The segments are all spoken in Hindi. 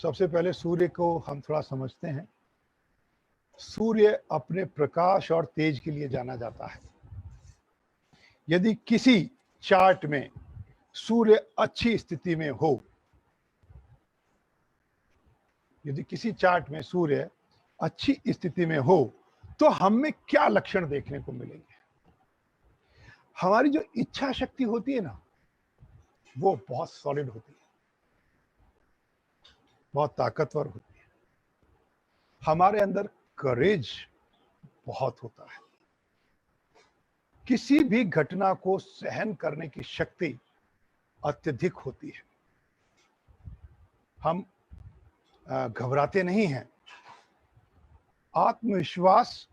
सबसे पहले सूर्य को हम थोड़ा समझते हैं। सूर्य अपने प्रकाश और तेज के लिए जाना जाता है। यदि किसी चार्ट में सूर्य अच्छी स्थिति में हो, यदि किसी चार्ट में सूर्य अच्छी स्थिति में हो, तो हमें क्या लक्षण देखने को मिलेंगे? हमारी जो इच्छा शक्ति होती है ना, वो बहुत सॉलिड होती है, बहुत ताकतवर होती है। हमारे अंदर करेज बहुत होता है। किसी भी घटना को सहन करने की शक्ति अत्यधिक होती है। हम घबराते नहीं हैं। आत्मविश्वास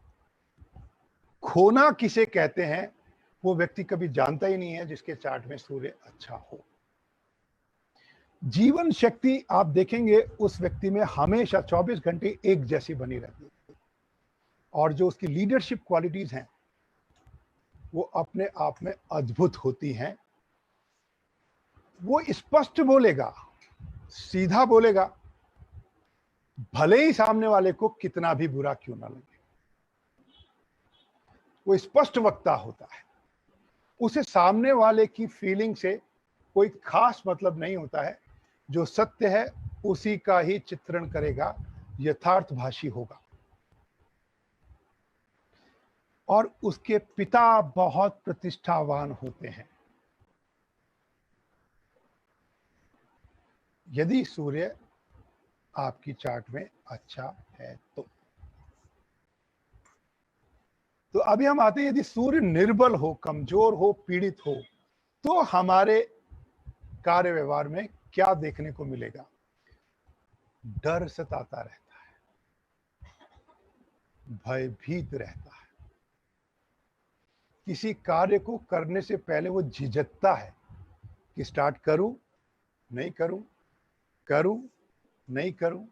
खोना किसे कहते हैं, वो व्यक्ति कभी जानता ही नहीं है जिसके चार्ट में सूर्य अच्छा हो। जीवन शक्ति आप देखेंगे उस व्यक्ति में हमेशा 24 घंटे एक जैसी बनी रहती है, और जो उसकी लीडरशिप क्वालिटीज हैं वो अपने आप में अद्भुत होती हैं। वो स्पष्ट बोलेगा, सीधा बोलेगा, भले ही सामने वाले को कितना भी बुरा क्यों ना लगे। वो स्पष्ट वक्ता होता है। उसे सामने वाले की फीलिंग से कोई खास मतलब नहीं होता है। जो सत्य है उसी का ही चित्रण करेगा, यथार्थभाषी होगा। और उसके पिता बहुत प्रतिष्ठावान होते हैं। यदि सूर्य आपकी चार्ट में अच्छा है तो अभी हम आते हैं, यदि सूर्य निर्बल हो, कमजोर हो, पीड़ित हो, तो हमारे कार्य व्यवहार में क्या देखने को मिलेगा? डर सताता रहता है, भयभीत रहता है। किसी कार्य को करने से पहले वो झिझकता है कि स्टार्ट करूं, नहीं करूं, करूं, नहीं करूं।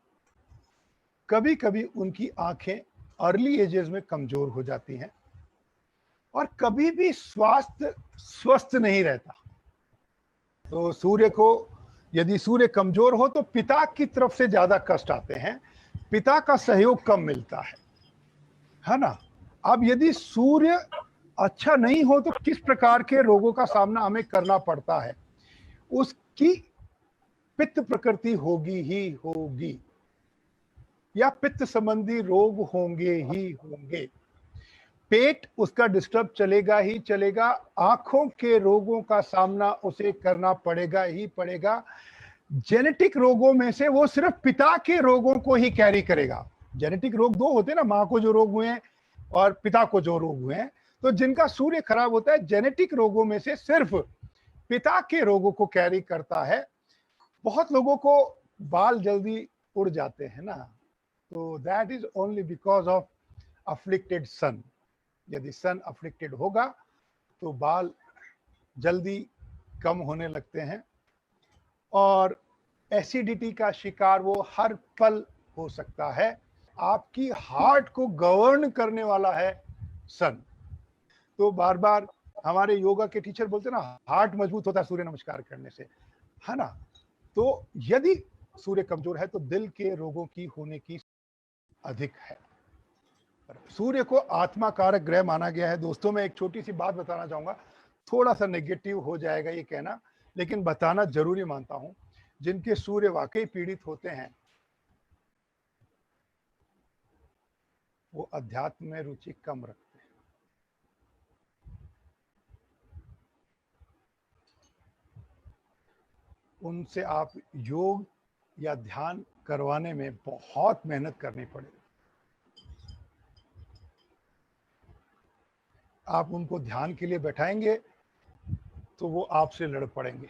कभी कभी उनकी आंखें अर्ली एजेस में कमजोर हो जाती हैं, और कभी भी स्वास्थ्य स्वस्थ नहीं रहता। तो सूर्य को, यदि सूर्य कमजोर हो तो पिता की तरफ से ज्यादा कष्ट आते हैं, पिता का सहयोग कम मिलता है ना। अब यदि सूर्य अच्छा नहीं हो तो किस प्रकार के रोगों का सामना हमें करना पड़ता है? उसकी पित्त प्रकृति होगी ही होगी, या पित्त संबंधी रोग होंगे ही होंगे। पेट उसका डिस्टर्ब चलेगा ही चलेगा। आंखों के रोगों का सामना उसे करना पड़ेगा ही पड़ेगा। जेनेटिक रोगों में से वो सिर्फ पिता के रोगों को ही कैरी करेगा। जेनेटिक रोग दो होते हैं ना, माँ को जो रोग हुए हैं और पिता को जो रोग हुए हैं। तो जिनका सूर्य खराब होता है, जेनेटिक रोगों में से सिर्फ पिता के रोगों को कैरी करता है। बहुत लोगों को बाल जल्दी उड़ जाते हैं ना, तो that is only because of afflicted sun. यदि सन अफ्लिक्टेड होगा तो बाल जल्दी कम होने लगते हैं, और एसिडिटी का शिकार वो हर पल हो सकता है। आपकी हार्ट को गवर्न करने वाला है सन। तो बार बार हमारे योगा के टीचर बोलते हैं ना, हार्ट मजबूत होता है सूर्य नमस्कार करने से, है ना। तो यदि सूर्य कमजोर है तो दिल के रोगों की होने की अधिक है। सूर्य को आत्मा कारक ग्रह माना गया है। दोस्तों, मैं एक छोटी सी बात बताना चाहूंगा। थोड़ा सा नेगेटिव हो जाएगा ये कहना, लेकिन बताना जरूरी मानता हूं। जिनके सूर्य वाकई पीड़ित होते हैं, वो अध्यात्म में रुचि कम रखते हैं। उनसे आप योग या ध्यान करवाने में बहुत मेहनत करनी पड़ेगी। आप उनको ध्यान के लिए बैठाएंगे तो वो आपसे लड़ पड़ेंगे।